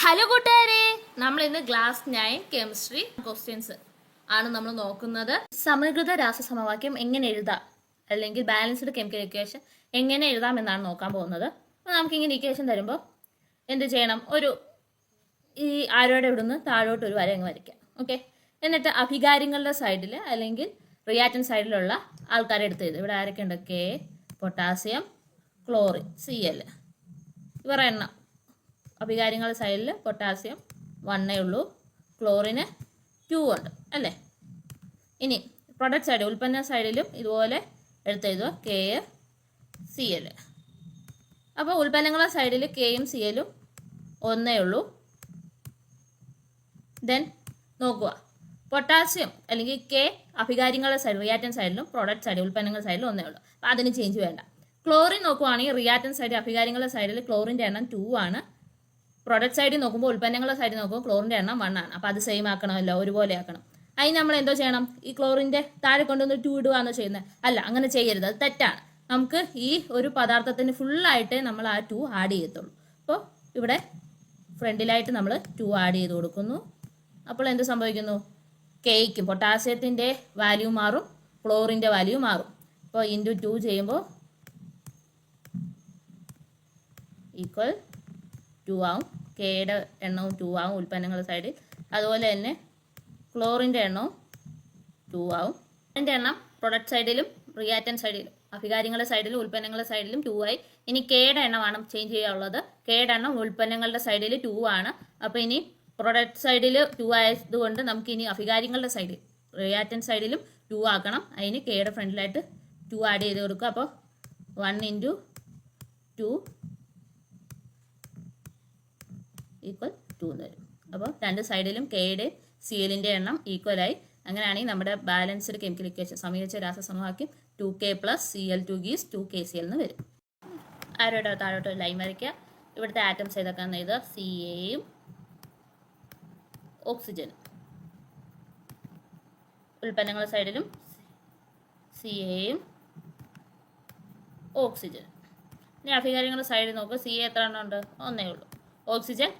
Hello കൂട്ടുകാരെ, നമ്മൾ ഇന്ന് ക്ലാസ് 9 കെമിസ്ട്രി ക്വസ്റ്റ്യൻസ് ആണ് നമ്മൾ നോക്കുന്നത്. സമീകൃത രാസസമവാക്യം എങ്ങനെ എഴുതാം, അല്ലെങ്കിൽ ബാലൻസ്ഡ് കെമിക്കൽ ഇക്വേഷൻ എങ്ങനെ എഴുതാം എന്നാണ് നോക്കാൻ പോകുന്നത്. അപ്പോൾ നമുക്കിങ്ങനെ ഇക്വേഷൻ തരുമ്പോൾ എന്ത് ചെയ്യണം? ഈ ആരോടെ ഇവിടുന്ന് താഴോട്ട് ഒരു വര അങ്ങ് വരയ്ക്കാം. ഓക്കെ, എന്നിട്ട് അഭികാര്യങ്ങളുടെ സൈഡിൽ അല്ലെങ്കിൽ റിയാക്റ്റൻ സൈഡിലുള്ള ആൾക്കാരെ എടുത്ത് എഴുതും. ഇവിടെ ആരൊക്കെ ഉണ്ട്? K, potassium, chlorine, Cl. ഇവർ എണ്ണം. അഭികാര്യങ്ങളുടെ സൈഡിൽ പൊട്ടാസ്യം 1 ഉള്ളൂ, ക്ലോറിന് 2 ഉണ്ട് അല്ലേ. ഇനി പ്രൊഡക്റ്റ് സൈഡ്, ഉൽപ്പന്ന സൈഡിലും ഇതുപോലെ എടുത്തെഴുതുക, കെ, Cl. അപ്പോൾ ഉൽപ്പന്നങ്ങളുടെ സൈഡിൽ കെയും Cലും 1 ഉള്ളൂ. ദെൻ നോക്കുക, പൊട്ടാസ്യം അല്ലെങ്കിൽ കെ അഭികാര്യങ്ങളുടെ സൈഡ് റിയാക്റ്റൻ സൈഡിലും പ്രൊഡക്റ്റ് സൈഡ് ഉൽപ്പന്നങ്ങളുടെ സൈഡിലും 1 ഉള്ളൂ. അപ്പോൾ അതിന് ചേഞ്ച് വേണ്ട. ക്ലോറിൻ നോക്കുവാണെങ്കിൽ റിയാക്റ്റൻ സൈഡ് അഭികാര്യങ്ങളുടെ സൈഡിൽ ക്ലോറിൻ്റെ എണ്ണം 2 ആണ്. പ്രൊഡക്റ്റ് സൈഡിൽ നോക്കുമ്പോൾ ഉൽപ്പന്നങ്ങളുടെ സൈഡിൽ നോക്കുമ്പോൾ ക്ലോറിൻ്റെ എണ്ണം 1 ആണ്. അപ്പോൾ അത് സെയിം ആക്കണമല്ലോ, ഒരുപോലെ ആക്കണം. അതിന് നമ്മൾ എന്തോ ചെയ്യണം? ഈ ക്ലോറിൻ്റെ താഴെ കൊണ്ടുവന്ന് 2 ഇടുകയെന്നോ ചെയ്യുന്നത്? അല്ല, അങ്ങനെ ചെയ്യരുത്, അത് തെറ്റാണ്. നമുക്ക് ഈ ഒരു പദാർത്ഥത്തിന് ഫുള്ളായിട്ട് നമ്മൾ ആ 2 ആഡ് ചെയ്യത്തുള്ളൂ. അപ്പോൾ ഇവിടെ ഫ്രണ്ടിലായിട്ട് നമ്മൾ 2 ആഡ് ചെയ്ത് കൊടുക്കുന്നു. അപ്പോൾ എന്ത് സംഭവിക്കുന്നു? കെയ്ക്കും പൊട്ടാസ്യത്തിൻ്റെ വാല്യൂ മാറും, ക്ലോറിൻ്റെ വാല്യൂ മാറും. അപ്പോൾ ഇൻറ്റു 2 ചെയ്യുമ്പോൾ ഈക്വൽ 2 ആവും. കെയുടെ എണ്ണവും 2 ആവും ഉൽപ്പന്നങ്ങളുടെ സൈഡിൽ. അതുപോലെ തന്നെ ക്ലോറിൻ്റെ എണ്ണവും 2 ആവും. അതിൻ്റെ എണ്ണം പ്രൊഡക്റ്റ് സൈഡിലും റിയാക്റ്റൻ സൈഡിലും അഭികാര്യങ്ങളുടെ സൈഡിലും ഉൽപ്പന്നങ്ങളുടെ സൈഡിലും 2 ആയി. ഇനി കെയുടെ എണ്ണമാണ് ചേഞ്ച് ചെയ്യാനുള്ളത്. കെയുടെ എണ്ണം ഉൽപ്പന്നങ്ങളുടെ സൈഡിൽ 2 ആണ്. അപ്പോൾ ഇനി പ്രൊഡക്റ്റ് സൈഡിൽ 2 ആയതുകൊണ്ട് നമുക്ക് ഇനി അഭികാര്യങ്ങളുടെ സൈഡിൽ റിയാക്റ്റൻ സൈഡിലും 2 ആക്കണം. അതിന് കെയുടെ ഫ്രണ്ടിലായിട്ട് 2 ആഡ് ചെയ്ത് കൊടുക്കുക. അപ്പോൾ 1 × 2 ഈക്വൽ 2 എന്ന് വരും. അപ്പോൾ രണ്ട് സൈഡിലും കെയുടെ Clൻ്റെ എണ്ണം ഈക്വലായി. അങ്ങനെയാണെങ്കിൽ നമ്മുടെ ബാലൻസ്ഡ് കെമിക്കൽ ഇക്വേഷൻ സമീകരിച്ച രാസസമവാക്യം 2K + Cl2 = 2KCl എന്ന് വരും. ആരോടെ താഴോട്ട് ലൈൻ വരയ്ക്കുക. ഇവിടുത്തെ ആറ്റംസ് ഏതൊക്കെയാണെന്ന് എഴുതുക. Caയും ഓക്സിജനും. ഉൽപ്പന്നങ്ങളുടെ സൈഡിലും Caയും ഓക്സിജനും. ഇനി അഭികാര്യങ്ങളുടെ സൈഡിൽ നോക്കുക. Ca എത്ര എണ്ണം ഉണ്ട്? 1 ഉള്ളൂ. ഓക്സിജൻ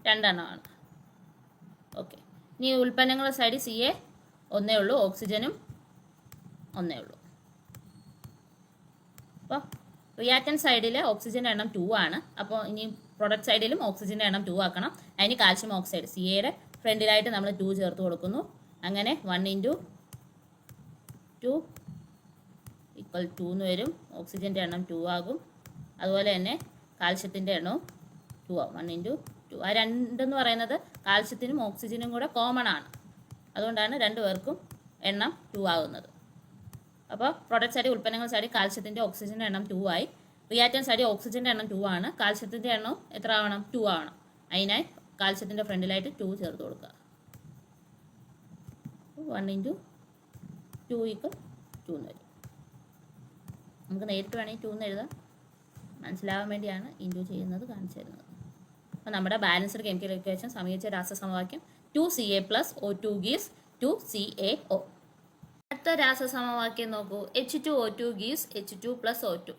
2 എണ്ണമാണ്. ഓക്കെ, ഇനി ഉൽപ്പന്നങ്ങളുടെ സൈഡിൽ Ca 1 ഉള്ളൂ, ഓക്സിജനും 1 ഉള്ളൂ. അപ്പോൾ റിയാക്റ്റൻ സൈഡിൽ ഓക്സിജൻ്റെ എണ്ണം 2 ആണ്. അപ്പോൾ ഇനി പ്രൊഡക്റ്റ് സൈഡിലും ഓക്സിജൻ്റെ എണ്ണം 2 ആക്കണം. അതിന് കാൽഷ്യം ഓക്സൈഡ് Cയുടെ ഫ്രണ്ടിലായിട്ട് നമ്മൾ 2 ചേർത്ത് കൊടുക്കുന്നു. അങ്ങനെ 1 × 2 ഈക്വൽ 2 എന്ന് വരും. ഓക്സിജൻ്റെ എണ്ണം 2 ആകും. അതുപോലെ തന്നെ കാൽഷ്യത്തിൻ്റെ എണ്ണവും 2 ആവും. 1 × 2. ആ രണ്ടെന്ന് പറയുന്നത് കാൽഷ്യത്തിനും ഓക്സിജനും കൂടെ കോമൺ ആണ്. അതുകൊണ്ടാണ് രണ്ടു പേർക്കും എണ്ണം 2 ആകുന്നത്. അപ്പോൾ പ്രൊഡക്റ്റ് സൈഡിൽ ഉൽപ്പന്നങ്ങൾ സൈഡിൽ കാൽഷ്യത്തിൻ്റെ ഓക്സിജൻ്റെ എണ്ണം 2 ആയി. റിയാക്റ്റൻ സൈഡിൽ ഓക്സിജൻ്റെ എണ്ണം 2 ആണ്. കാൽഷ്യത്തിൻ്റെ എണ്ണം എത്ര ആവണം? 2 ആവണം. അതിനായി കാൽഷ്യത്തിൻ്റെ ഫ്രണ്ടിലായിട്ട് 2 ചേർത്ത് കൊടുക്കുക. 1 × 2 ഈക്വൽ 2 എന്ന് വരും. നമുക്ക് നേരിട്ട് വേണമെങ്കിൽ 2 എന്ന് എഴുതാം. മനസ്സിലാവാൻ വേണ്ടിയാണ് ഇൻറ്റു ചെയ്യുന്നത്, കാണിച്ചു തരുന്നത്. അപ്പോൾ നമ്മുടെ ബാലൻസ്ഡ് കെമിക്കൽ ഇക്വേഷൻ സമീകരിച്ച രാസസമവാക്യം 2Ca + O2 = 2CaO. അടുത്ത രാസസമവാക്യം നോക്കൂ. H2O2 = H2 + O2.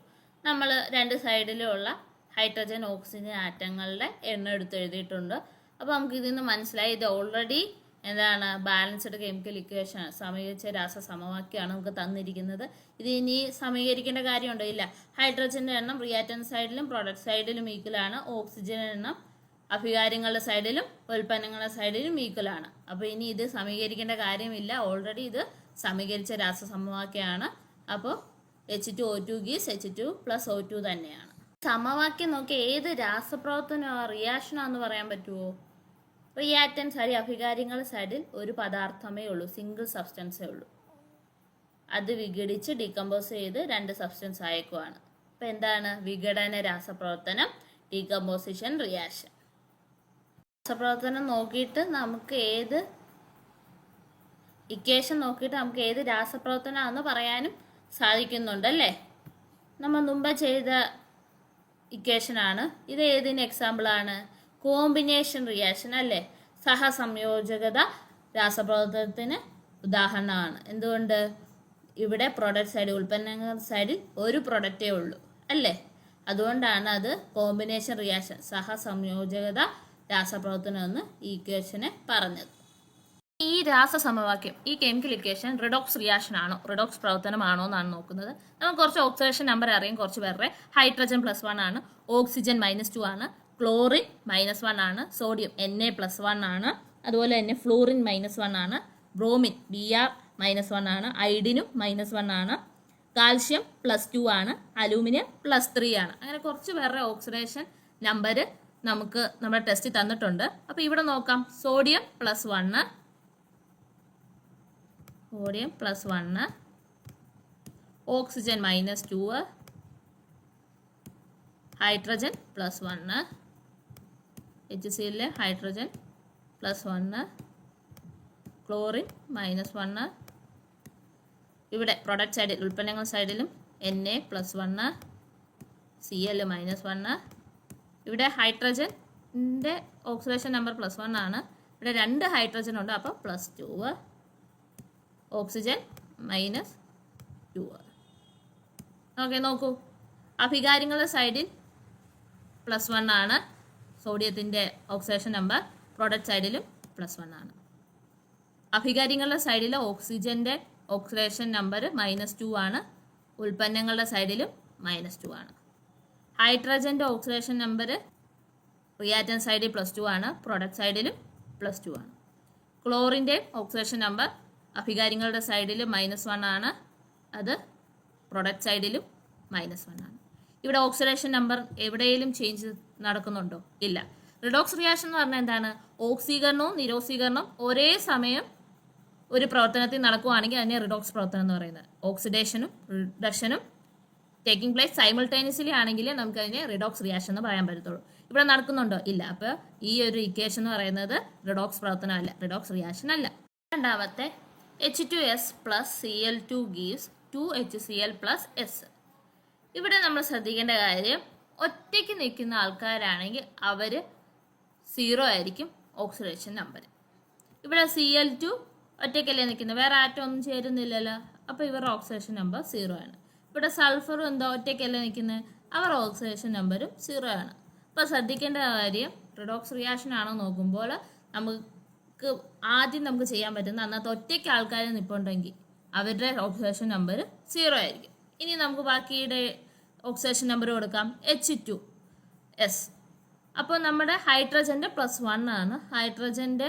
നമ്മൾ രണ്ട് സൈഡിലുള്ള ഹൈഡ്രജൻ ഓക്സിജൻ ആറ്റങ്ങളുടെ എണ്ണം എടുത്ത് എഴുതിയിട്ടുണ്ട്. അപ്പോൾ നമുക്ക് ഇതിൽ നിന്ന് മനസ്സിലായി ഇത് ഓൾറെഡി എന്താണ്? ബാലൻസ്ഡ് കെമിക്കൽ ഇക്വേഷൻ സമീകരിച്ച രാസസമവാക്യമാണ് നമുക്ക് തന്നിരിക്കുന്നത്. ഇത് ഇനി സമീകരിക്കേണ്ട കാര്യമുണ്ടോ? ഇല്ല. ഹൈഡ്രജൻ്റെ എണ്ണം റിയാക്റ്റൻ സൈഡിലും പ്രൊഡക്റ്റ് സൈഡിലും ഈക്വലാണ്. ഓക്സിജൻ എണ്ണം അഭികാര്യങ്ങളുടെ സൈഡിലും ഉൽപ്പന്നങ്ങളുടെ സൈഡിലും ഈക്വലാണ്. അപ്പോൾ ഇനി ഇത് സമീകരിക്കേണ്ട കാര്യമില്ല. ഓൾറെഡി ഇത് സമീകരിച്ച രാസസമവാക്യമാണ്. അപ്പോൾ H2O2 = H2 + O2 തന്നെയാണ്. സമവാക്യം നോക്കി ഏത് രാസപ്രവർത്തനമോ റിയാക്ഷനാന്ന് പറയാൻ പറ്റുമോ? റിയാക്റ്റൻ സൈഡിൽ അഭികാര്യങ്ങളുടെ സൈഡിൽ ഒരു പദാർത്ഥമേ ഉള്ളൂ, സിംഗിൾ സബ്സ്റ്റൻസേ ഉള്ളൂ. അത് വിഘടിച്ച് ഡീകമ്പോസ് ചെയ്ത് 2 സബ്സ്റ്റൻസ് അയക്കുവാണ്. അപ്പം എന്താണ്? വിഘടന രാസപ്രവർത്തനം, ഡീകമ്പോസിഷൻ റിയാക്ഷൻ. രാസപ്രവർത്തനം നോക്കിയിട്ട് നമുക്ക് ഏത് ഇക്വേഷൻ നോക്കിയിട്ട് നമുക്ക് ഏത് രാസപ്രവർത്തനമാണെന്ന് പറയാനും സാധിക്കുന്നുണ്ടല്ലേ. നമ്മൾ മുമ്പ് ചെയ്ത ഇക്വേഷനാണ് ഇത്. ഏതിന് എക്സാമ്പിളാണ്? കോമ്പിനേഷൻ റിയാക്ഷൻ അല്ലേ. സഹസംയോജകത രാസപ്രവർത്തനത്തിന് ഉദാഹരണമാണ്. എന്തുകൊണ്ട്? ഇവിടെ പ്രൊഡക്റ്റ് സൈഡ് ഉൽപ്പന്നങ്ങൾ സൈഡിൽ ഒരു പ്രൊഡക്റ്റേ ഉള്ളൂ അല്ലേ. അതുകൊണ്ടാണ് അത് കോമ്പിനേഷൻ റിയാക്ഷൻ, സഹസംയോജകത രാസപ്രവർത്തനം എന്ന് ഈ ഇക്വേഷനെ പറഞ്ഞത്. ഈ രാസസമവാക്യം, ഈ കെമിക്കൽ ഇക്വേഷൻ റിഡോക്സ് റിയാക്ഷൻ ആണോ, റിഡോക്സ് പ്രവർത്തനമാണോ എന്നാണ് നോക്കുന്നത്. നമുക്ക് കുറച്ച് ഓക്സിഡേഷൻ നമ്പർ അറിയാം, കുറച്ച് പേരുടെ. ഹൈഡ്രജൻ +1 ആണ്, ഓക്സിജൻ -2 ആണ്, ക്ലോറിൻ -1 ആണ്, സോഡിയം Na+1 ആണ്, അതുപോലെ തന്നെ ഫ്ലൂറിൻ -1 ആണ്, ബ്രോമിൻ Br -1 ആണ്, അയഡിനും -1 ആണ്, കാൽഷ്യം +2 ആണ്, അലൂമിനിയം +3 ആണ്. അങ്ങനെ കുറച്ച് പേരുടെ ഓക്സിഡേഷൻ നമ്പർ നമുക്ക് നമ്മുടെ ടെസ്റ്റിൽ തന്നിട്ടുണ്ട്. അപ്പോൾ ഇവിടെ നോക്കാം. Sodium +1, oxygen -2, hydrogen +1, HCl hydrogen +1, chlorine -1, ഇവിടെ പ്രൊഡക്റ്റ് സൈഡിൽ ഉൽപ്പന്നങ്ങൾ സൈഡിലും Na+1, Cl -1. ഇവിടെ ഹൈഡ്രജൻ്റെ ഓക്സിഡേഷൻ നമ്പർ +1 ആണ്. ഇവിടെ 2 ഹൈഡ്രജൻ ഉണ്ട്, അപ്പോൾ +2. ഓക്സിജൻ -2. ഓക്കെ, നോക്കൂ. അഭികാര്യങ്ങളുടെ സൈഡിൽ +1 ആണ് സോഡിയത്തിൻ്റെ ഓക്സിഡേഷൻ നമ്പർ, പ്രൊഡക്റ്റ് സൈഡിലും +1 ആണ്. അഭികാര്യങ്ങളുടെ സൈഡിൽ ഓക്സിജൻ്റെ ഓക്സിഡേഷൻ നമ്പർ -2 ആണ്, ഉൽപ്പന്നങ്ങളുടെ സൈഡിലും -2 ആണ്. ഹൈഡ്രജൻ്റെ ഓക്സിഡേഷൻ നമ്പർ റിയാക്റ്റൻ സൈഡിൽ +2 ആണ്, പ്രൊഡക്റ്റ് സൈഡിലും +2 ആണ്. ക്ലോറിൻ്റെ ഓക്സിഡേഷൻ നമ്പർ അഭികാര്യങ്ങളുടെ സൈഡിൽ -1 ആണ്, അത് പ്രൊഡക്റ്റ് സൈഡിലും -1 ആണ്. ഇവിടെ ഓക്സിഡേഷൻ നമ്പർ എവിടെയെങ്കിലും ചേഞ്ച് നടക്കുന്നുണ്ടോ? ഇല്ല. റിഡോക്സ് റിയാക്ഷൻ എന്ന് പറഞ്ഞാൽ എന്താണ്? ഓക്സീകരണവും നിരോക്സീകരണവും ഒരേ സമയം ഒരു പ്രവർത്തനത്തിൽ നടക്കുകയാണെങ്കിൽ അതിനെ റിഡോക്സ് പ്രവർത്തനം എന്ന് പറയുന്നത്. ഓക്സിഡേഷനും റിഡക്ഷനും ടേക്കിംഗ് പ്ലേസ് സൈമിൾട്ടേനിയസ്ലി ആണെങ്കിൽ നമുക്കതിനെ റിഡോക്സ് റിയാക്ഷൻ എന്ന് പറയാൻ പറ്റത്തുള്ളൂ. ഇവിടെ നടക്കുന്നുണ്ടോ? ഇല്ല. അപ്പോൾ ഈ ഒരു ഇക്വേഷൻ എന്ന് പറയുന്നത് റിഡോക്സ് പ്രവർത്തനമല്ല, റിഡോക്സ് റിയാക്ഷൻ അല്ല. രണ്ടാമത്തെ H2S + Cl2 gives 2HCl + S. ഇവിടെ നമ്മൾ ശ്രദ്ധിക്കേണ്ട കാര്യം, ഒറ്റയ്ക്ക് നിൽക്കുന്ന ആൾക്കാരാണെങ്കിൽ അവർ 0 ആയിരിക്കും ഓക്സിഡേഷൻ നമ്പർ. ഇവിടെ Cl2 ഒറ്റയ്ക്കല്ലേ നിൽക്കുന്നത്, വേറെ ആറ്റം ഒന്നും ചേരുന്നില്ലല്ലോ, അപ്പോൾ ഇവരുടെ ഓക്സിഡേഷൻ നമ്പർ 0 ആണ്. ഇവിടെ സൾഫറും എന്താ ഒറ്റയ്ക്കല്ലേ നിൽക്കുന്നത്, അവർ ഓക്സിഡേഷൻ നമ്പറും 0 ആണ്. അപ്പോൾ ശ്രദ്ധിക്കേണ്ട കാര്യം, റിഡോക്സ് റിയാക്ഷൻ ആണോ നോക്കുമ്പോൾ ആദ്യം നമുക്ക് ചെയ്യാൻ പറ്റുന്ന അന്നത്തെ ഒറ്റയ്ക്ക് ആൾക്കാർ നിൽപ്പുണ്ടെങ്കിൽ അവരുടെ ഓക്സിഡേഷൻ നമ്പർ 0 ആയിരിക്കും. ഇനി നമുക്ക് ബാക്കിയുടെ ഓക്സിഡേഷൻ നമ്പർ കൊടുക്കാം. H2S. അപ്പോൾ നമ്മുടെ ഹൈഡ്രജൻ്റെ +1 ആണ്, ഹൈഡ്രജൻ്റെ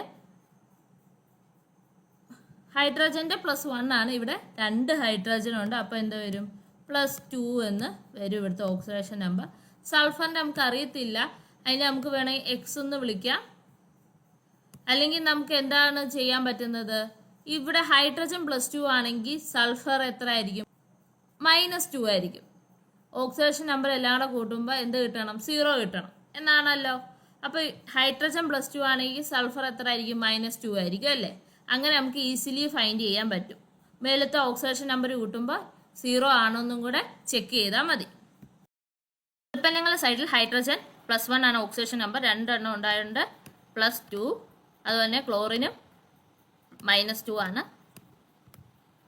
+1 ആണ്. ഇവിടെ 2 ഹൈഡ്രജൻ ഉണ്ട്, അപ്പോൾ എന്ത് വരും? +2 എന്ന് വരും ഇവിടുത്തെ ഓക്സിഡേഷൻ നമ്പർ. സൾഫറിൻ്റെ നമുക്ക് അറിയത്തില്ല, അതിന് നമുക്ക് വേണമെങ്കിൽ X എന്ന് വിളിക്കാം. അല്ലെങ്കിൽ നമുക്ക് എന്താണ് ചെയ്യാൻ പറ്റുന്നത്? ഇവിടെ ഹൈഡ്രജൻ +2 ആണെങ്കിൽ സൾഫർ എത്ര ആയിരിക്കും? -2 ആയിരിക്കും. ഓക്സിഡേഷൻ നമ്പർ എല്ലാം കൂടെ കൂട്ടുമ്പോൾ എന്ത് കിട്ടണം? 0 കിട്ടണം എന്നാണല്ലോ. അപ്പോൾ ഹൈഡ്രജൻ +2 ആണെങ്കിൽ സൾഫർ എത്ര ആയിരിക്കും? -2 ആയിരിക്കും അല്ലേ? അങ്ങനെ നമുക്ക് ഈസിലി ഫൈൻഡ് ചെയ്യാൻ പറ്റും. മേലത്തെ ഓക്സിഡേഷൻ നമ്പർ കൂട്ടുമ്പോൾ 0 ആണോന്നും കൂടെ ചെക്ക് ചെയ്താൽ മതി. ഉൽപ്പന്നങ്ങളുടെ സൈഡിൽ ഹൈഡ്രജൻ +1 ആണ് ഓക്സിഡേഷൻ നമ്പർ, 2 എണ്ണം ഉണ്ടായിട്ടുണ്ട്, +2. അതുപോലെ ക്ലോറിനും -2 ആണ്,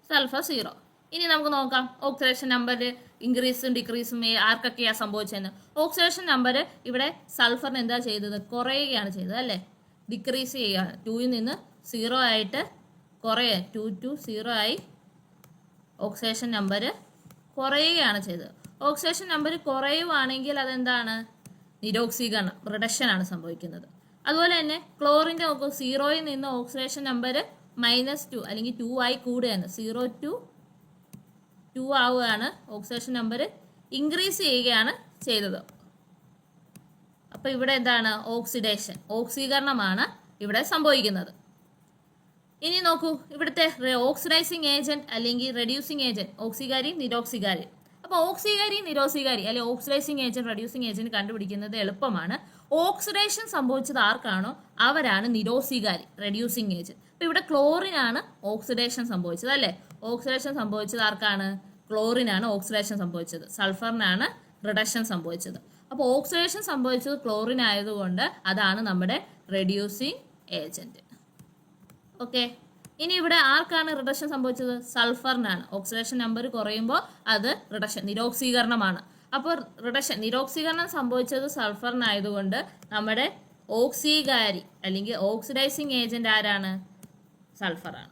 സൾഫർ 0. ഇനി നമുക്ക് നോക്കാം ഓക്സിഡേഷൻ നമ്പർ ഇൻക്രീസും ഡിക്രീസും ആർക്കൊക്കെയാണ് സംഭവിച്ചതെന്ന്. ഓക്സിഡേഷൻ നമ്പർ ഇവിടെ സൾഫറിന് എന്താ ചെയ്തത്? കുറയുകയാണ് ചെയ്തത് അല്ലേ? ഡിക്രീസ് ചെയ്യുകയാണ്. 2ൽ നിന്ന് 0 ആയിട്ട് കുറയുക, 2 to 0 ആയി ഓക്സിഡേഷൻ നമ്പർ കുറയുകയാണ് ചെയ്തത്. ഓക്സിഡേഷൻ നമ്പർ കുറയുവാണെങ്കിൽ അതെന്താണ്? നിരോക്സീകരണം, റിഡക്ഷൻ ആണ് സംഭവിക്കുന്നത്. അതുപോലെ തന്നെ ക്ലോറിൻ്റെ നോക്കൂ, 0ൽ നിന്ന് ഓക്സിഡേഷൻ നമ്പർ -2 അല്ലെങ്കിൽ 2 ആയി കൂടുകയാണ്. 0 to 2 ആവുകയാണ്, ഓക്സിഡേഷൻ നമ്പർ ഇൻക്രീസ് ചെയ്യുകയാണ് ചെയ്തത്. അപ്പോൾ ഇവിടെ എന്താണ്? ഓക്സിഡേഷൻ, ഓക്സീകരണമാണ് ഇവിടെ സംഭവിക്കുന്നത്. ഇനി നോക്കൂ, ഇവിടുത്തെ ഓക്സിഡൈസിങ് ഏജന്റ് അല്ലെങ്കിൽ റെഡ്യൂസിങ് ഏജന്റ്, ഓക്സികാരി നിരോക്സികാരി. അപ്പോൾ ഓക്സികാരി നിരോക്സികാരി അല്ലെങ്കിൽ ഓക്സിഡൈസിങ് ഏജന്റ് റെഡ്യൂസിങ് ഏജന്റ് കണ്ടുപിടിക്കുന്നത് എളുപ്പമാണ്. ഓക്സിഡേഷൻ സംഭവിച്ചത് ആർക്കാണോ അവരാണ് നിരോക്സികാരി, റെഡ്യൂസിങ് ഏജന്റ്. അപ്പോൾ ഇവിടെ ക്ലോറിനാണ് ഓക്സിഡേഷൻ സംഭവിച്ചത് അല്ലേ? ഓക്സിഡേഷൻ സംഭവിച്ചത് ആർക്കാണ്? ക്ലോറിനാണ് ഓക്സിഡേഷൻ സംഭവിച്ചത്, സൾഫറിനാണ് റിഡക്ഷൻ സംഭവിച്ചത്. അപ്പോൾ ഓക്സിഡേഷൻ സംഭവിച്ചത് ക്ലോറിൻ ആയതുകൊണ്ട് അതാണ് നമ്മുടെ റെഡ്യൂസിങ് ഏജന്റ്. ഓക്കെ, ഇനി ഇവിടെ ആർക്കാണ് റിഡക്ഷൻ സംഭവിച്ചത്? സൾഫറിനാണ്. ഓക്സിഡേഷൻ നമ്പർ കുറയുമ്പോൾ അത് റിഡക്ഷൻ, നിരോക്സീകരണമാണ്. അപ്പോൾ റിഡക്ഷൻ, നിരോക്സീകരണം സംഭവിച്ചത് സൾഫറിനായതുകൊണ്ട് നമ്മുടെ ഓക്സികാരി അല്ലെങ്കിൽ ഓക്സിഡൈസിങ് ഏജന്റ് ആരാണ്? സൾഫറാണ്.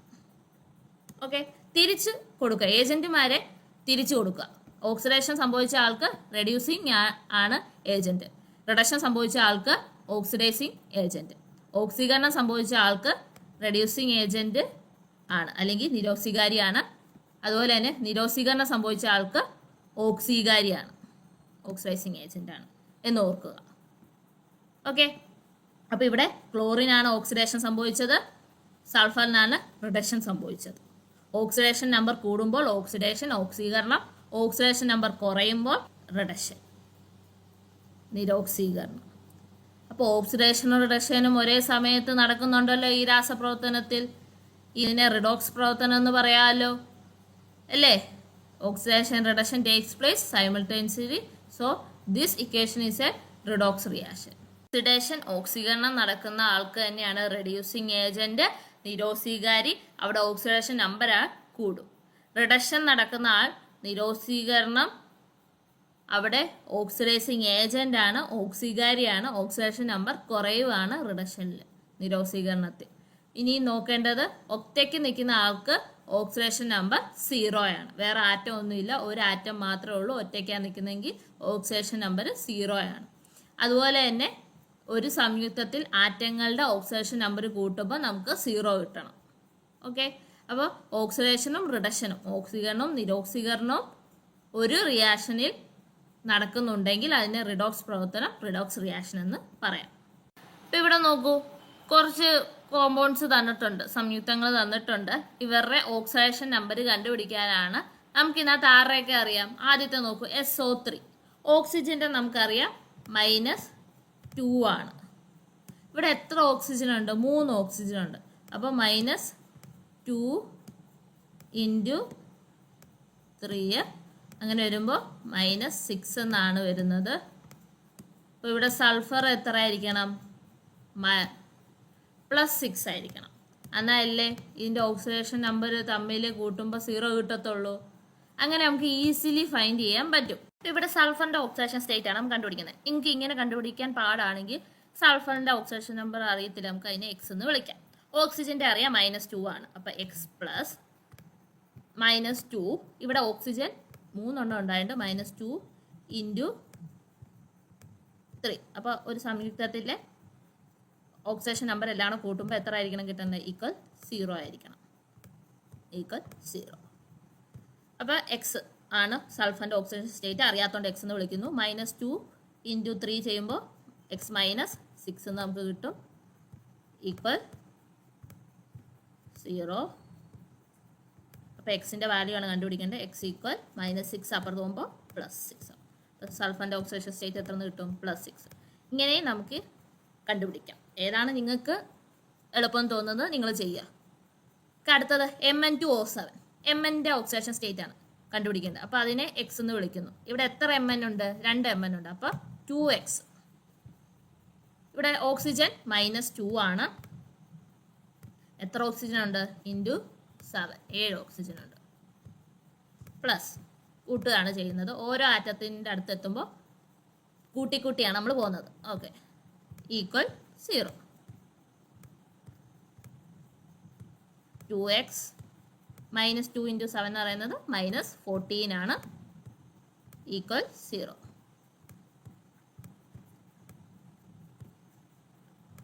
ഓക്കെ, തിരിച്ച് കൊടുക്കുക, ഏജന്റുമാരെ തിരിച്ചു കൊടുക്കുക. ഓക്സിഡേഷൻ സംഭവിച്ച ആൾക്ക് റെഡ്യൂസിങ് ആണ് ഏജന്റ്, റിഡക്ഷൻ സംഭവിച്ച ആൾക്ക് ഓക്സിഡൈസിങ് ഏജന്റ്, ഓക്സീകരണം സംഭവിച്ച ആൾക്ക് റെഡ്യൂസിങ് ഏജന്റ് ആണ് അല്ലെങ്കിൽ നിരോക്സികാരിയാണ്. അതുപോലെ തന്നെ നിരോക്സീകരണം സംഭവിച്ച ആൾക്ക് ഓക്സീകാരിയാണ്, ഓക്സിഡൈസിങ് ഏജന്റ് ആണ് എന്ന് ഓർക്കുക. ഓക്കെ, അപ്പോൾ ഇവിടെ ക്ലോറിനാണ് ഓക്സിഡേഷൻ സംഭവിച്ചത്, സൾഫറിനാണ് റിഡക്ഷൻ സംഭവിച്ചത്. ഓക്സിഡേഷൻ നമ്പർ കൂടുമ്പോൾ ഓക്സിഡേഷൻ, ഓക്സീകരണം, ഓക്സിഡേഷൻ നമ്പർ കുറയുമ്പോൾ റിഡക്ഷൻ, നിരോക്സീകരണം. അപ്പോൾ ഓക്സിഡേഷനും റിഡക്ഷനും ഒരേ സമയത്ത് നടക്കുന്നുണ്ടല്ലോ ഈ രാസപ്രവർത്തനത്തിൽ. ഇതിനെ റിഡോക്സ് പ്രവർത്തനം എന്ന് പറയാമല്ലോ അല്ലേ? Oxidation reduction takes place simultaneously, so this equation is a redox reaction. Oxidation ഓക്സീകരണം നടക്കുന്ന ആൾക്ക് തന്നെയാണ് റെഡ്യൂസിങ് ഏജന്റ്, നിരോക്സീകാരി, അവിടെ ഓക്സിഡേഷൻ നമ്പർ കൂടും. റിഡക്ഷൻ നടക്കുന്ന ആൾ നിരോക്സീകരണം, അവിടെ ഓക്സിഡൈസിങ് ഏജന്റ് ആണ്, ഓക്സികാരിയാണ്, ഓക്സിഡേഷൻ നമ്പർ കുറയുവാണ് റിഡക്ഷനിൽ, നിരോക്സീകരണത്തിൽ. ഇനി നോക്കേണ്ടത് ഒറ്റയ്ക്ക് നിൽക്കുന്ന ആൾക്ക് ഓക്സിഡേഷൻ നമ്പർ 0 ആണ്, വേറെ ആറ്റം ഒന്നുമില്ല, ഒരു ആറ്റം മാത്രമേ ഉള്ളൂ, ഒറ്റയ്ക്കാണ് നിൽക്കുന്നതെങ്കിൽ ഓക്സിഡേഷൻ നമ്പർ 0 ആണ്. അതുപോലെ തന്നെ ഒരു സംയുക്തത്തിൽ ആറ്റങ്ങളുടെ ഓക്സിഡേഷൻ നമ്പർ കൂട്ടുമ്പോൾ നമുക്ക് 0 കിട്ടണം. ഓക്കെ, അപ്പോൾ ഓക്സിഡേഷനും റിഡക്ഷനും, ഓക്സീകരണവും നിരോക്സീകരണവും ഒരു റിയാക്ഷനിൽ നടക്കുന്നുണ്ടെങ്കിൽ അതിനെ റിഡോക്സ് പ്രവർത്തനം, റിഡോക്സ് റിയാക്ഷൻ എന്ന് പറയാം. ഇപ്പം ഇവിടെ നോക്കൂ, കുറച്ച് കോമ്പൗണ്ട്സ് തന്നിട്ടുണ്ട്, സംയുക്തങ്ങൾ തന്നിട്ടുണ്ട്. ഇവരുടെ ഓക്സിഡേഷൻ നമ്പർ കണ്ടുപിടിക്കാനാണ്. നമുക്ക് ഇതിനകത്ത് ആരുടെയൊക്കെ അറിയാം? ആദ്യത്തെ നോക്കൂ, SO3. ഓക്സിജന്റെ നമുക്കറിയാം -2 ആണ്. ഇവിടെ എത്ര ഓക്സിജൻ ഉണ്ട്? 3 ഓക്സിജൻ ഉണ്ട്. അപ്പോൾ -2 × 3, അങ്ങനെ വരുമ്പോൾ -6 എന്നാണ് വരുന്നത്. അപ്പോൾ ഇവിടെ സൾഫർ എത്ര ആയിരിക്കണം? +6 ആയിരിക്കണം. എന്നാലല്ലേ ഇതിൻ്റെ ഓക്സിഡേഷൻ നമ്പർ തമ്മിൽ കൂട്ടുമ്പോൾ 0 കിട്ടത്തുള്ളൂ. അങ്ങനെ നമുക്ക് ഈസിലി ഫൈൻഡ് ചെയ്യാൻ പറ്റും. ഇവിടെ സൾഫറിന്റെ ഓക്സിഡേഷൻ സ്റ്റേറ്റ് ആണ് നമുക്ക് കണ്ടുപിടിക്കുന്നത്. എനിക്ക് ഇങ്ങനെ കണ്ടുപിടിക്കാൻ പാടാണെങ്കിൽ സൾഫറിന്റെ ഓക്സിഡേഷൻ നമ്പർ അറിയത്തില്ല, നമുക്ക് അതിനെ X എന്ന് വിളിക്കാം. ഓക്സിജന്റെ അറിയാം -2 ആണ്, അപ്പോൾ X + -2. ഇവിടെ ഓക്സിജൻ 3 ഉണ്ടായിട്ട് -2 × 3. അപ്പോൾ ഒരു സംയുക്തത്തിലെ ഓക്സിഡേഷൻ നമ്പർ എല്ലാം കൂട്ടുമ്പോൾ എത്ര ആയിരിക്കണം കിട്ടുന്നത്? =0 ആയിരിക്കണം, =0. അപ്പോൾ X ആണ് സൾഫറിന്റെ ഓക്സിഡേഷൻ സ്റ്റേറ്റ്, അറിയാത്തതുകൊണ്ട് X എന്ന് വിളിക്കുന്നു. -2 × 3 ചെയ്യുമ്പോൾ X - 6 എന്ന് നമുക്ക് കിട്ടും, =0. അപ്പോൾ എക്സിന്റെ വാല്യൂ ആണ് കണ്ടുപിടിക്കേണ്ടത്. X =-6, അപ്പുറത്ത് പോകുമ്പോൾ +6. അപ്പോൾ സൾഫറിന്റെ ഓക്സിഡേഷൻ സ്റ്റേറ്റ് എത്ര എന്ന് കിട്ടും? +6. ഇങ്ങനെയും നമുക്ക് കണ്ടുപിടിക്കാം. ഏതാണ് നിങ്ങൾക്ക് എളുപ്പം തോന്നുന്നത് നിങ്ങൾ ചെയ്യുക. അടുത്തത് Mn2O7. Mn-ന്റെ ഓക്സിഡേഷൻ സ്റ്റേറ്റ് ആണ് കണ്ടുപിടിക്കേണ്ടത്. അപ്പോൾ അതിനെ X എന്ന് വിളിക്കുന്നു. ഇവിടെ എത്ര Mn ഉണ്ട്? 2 Mn ഉണ്ട്, അപ്പോൾ 2X. ഇവിടെ ഓക്സിജൻ -2 ആണ്. എത്ര ഓക്സിജൻ ഉണ്ട്? × 7, 7 ഓക്സിജൻ ഉണ്ട്. പ്ലസ് കൂട്ടുകയാണ് ചെയ്യുന്നത്. ഓരോ ആറ്റത്തിൻ്റെ അടുത്ത് എത്തുമ്പോൾ കൂട്ടിയാണ് നമ്മൾ പോകുന്നത്. ഓക്കെ, =0. 2X -2 × 7 എന്ന് പറയുന്നത് -14 ആണ്, =0.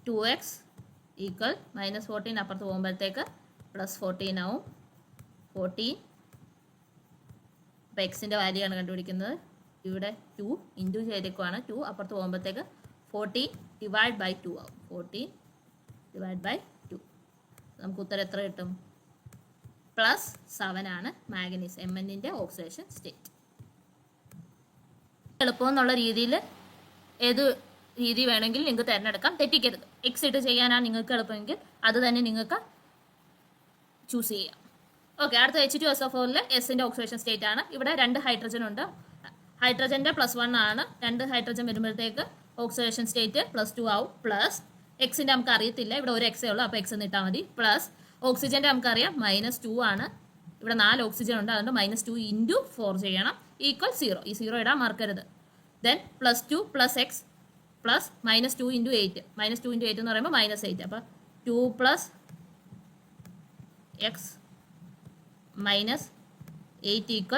2X -14 അപ്പുറത്ത് പോകുമ്പോഴത്തേക്ക് +14 ആവും, 14. അപ്പോൾ എക്സിൻ്റെ വാല്യൂ ആണ് കണ്ടുപിടിക്കുന്നത്. ഇവിടെ 2 ഇൻറ്റു ചെയ്തേക്കുവാണ്, 2 അപ്പുറത്ത് പോകുമ്പോഴത്തേക്ക് 14 / 2 ആവും, 14 / 2. നമുക്ക് ഉത്തരം എത്ര കിട്ടും? +7 ആണ് മാഗ്നീസ്, Mn-ന്റെ ഓക്സിഡേഷൻ സ്റ്റേറ്റ്. എളുപ്പം എന്നുള്ള രീതിയിൽ ഏത് രീതി വേണമെങ്കിലും നിങ്ങൾക്ക് തിരഞ്ഞെടുക്കാം, തെറ്റിക്കരുത്. X ഇട്ട് ചെയ്യാനാണ് നിങ്ങൾക്ക് എളുപ്പമെങ്കിൽ അത് തന്നെ നിങ്ങൾക്ക് ചൂസ് ചെയ്യാം. ഓക്കെ, അടുത്ത H2SO4-ലെ എസിൻ്റെ ഓക്സിഡേഷൻ സ്റ്റേറ്റ് ആണ്. ഇവിടെ 2 ഹൈഡ്രജൻ ഉണ്ട്, ഹൈഡ്രജൻ്റെ +1 ആണ്. 2 ഹൈഡ്രജൻ വരുമ്പോഴത്തേക്ക് ഓക്സിഡേഷൻ സ്റ്റേറ്റ് +2 ആവും. പ്ലസ് എക്സിൻ്റെ നമുക്ക് അറിയത്തില്ല, ഇവിടെ ഒരു എക്സേ ഉള്ളൂ, അപ്പോൾ X എന്ന് ഇട്ടാൽ മതി. പ്ലസ് ഓക്സിജൻ്റെ നമുക്കറിയാം -2 ആണ്. ഇവിടെ 4 ഓക്സിജൻ ഉണ്ട്, അതുകൊണ്ട് -2 × 4 ചെയ്യണം, =0. ഈ 0 ഇടാൻ മറക്കരുത്. Then +2 + X plus -2 × 8. -2 × 8 എന്ന് പറയുമ്പോൾ -8. അപ്പോൾ 2 + x -8 =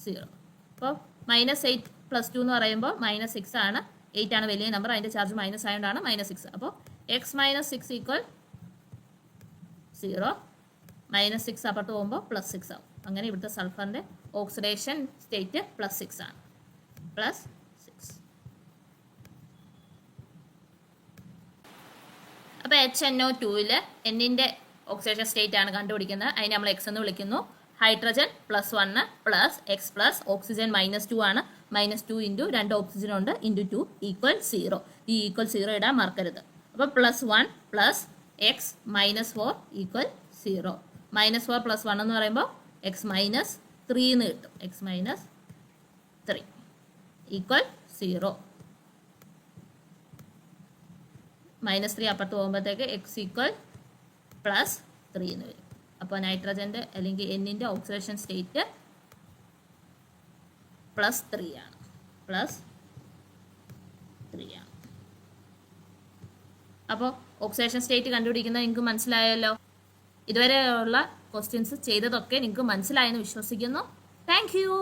0. അപ്പോൾ -8 + 2 എന്ന് പറയുമ്പോൾ -6 ആണ്. 8 ആണ് വലിയ നമ്പർ, അതിൻ്റെ ചാർജ് മൈനസ് ആയതുകൊണ്ടാണ് -6. അപ്പോൾ x - 6 = 0. -6 അപ്പുറത്ത് പോകുമ്പോൾ +6 ആവും. അങ്ങനെ ഇവിടുത്തെ സൾഫറിൻ്റെ ഓക്സിഡേഷൻ സ്റ്റേറ്റ് +6 ആണ്. +6. അപ്പോൾ HNO2-ൽ എന്നിൻ്റെ ഓക്സിഡേഷൻ സ്റ്റേറ്റ് ആണ് കണ്ടുപിടിക്കുന്നത്. അതിനെ നമ്മൾ x എന്ന് വിളിക്കുന്നു. Hydrogen +1 plus x plus oxygen -2 ആണ്. -2 × 2 ഓക്സിജൻ ഉണ്ട് × 2 = 0. ഈ =0 ഇടാൻ മറക്കരുത്. അപ്പോൾ +1 പ്ലസ് x -4 = 0. -4 + 1 എന്ന് പറയുമ്പോൾ x -3 എന്ന് കിട്ടും. x -3 = 0. -3 അപ്പുറത്ത് പോകുമ്പോഴത്തേക്ക് x = +3 എന്ന് വരും. അപ്പോൾ നൈട്രജൻ്റെ അല്ലെങ്കിൽ എന്നിൻ്റെ ഓക്സിഡേഷൻ സ്റ്റേറ്റ് +3 ആണ്. +3 ആണ്. അപ്പോൾ ഓക്സിഡേഷൻ സ്റ്റേറ്റ് കണ്ടുപിടിക്കുന്നത് നിങ്ങൾക്ക് മനസ്സിലായല്ലോ. ഇതുവരെയുള്ള ക്വസ്റ്റ്യൻസ് ചെയ്തതൊക്കെ നിങ്ങൾക്ക് മനസ്സിലായെന്ന് വിശ്വസിക്കുന്നു. Thank you.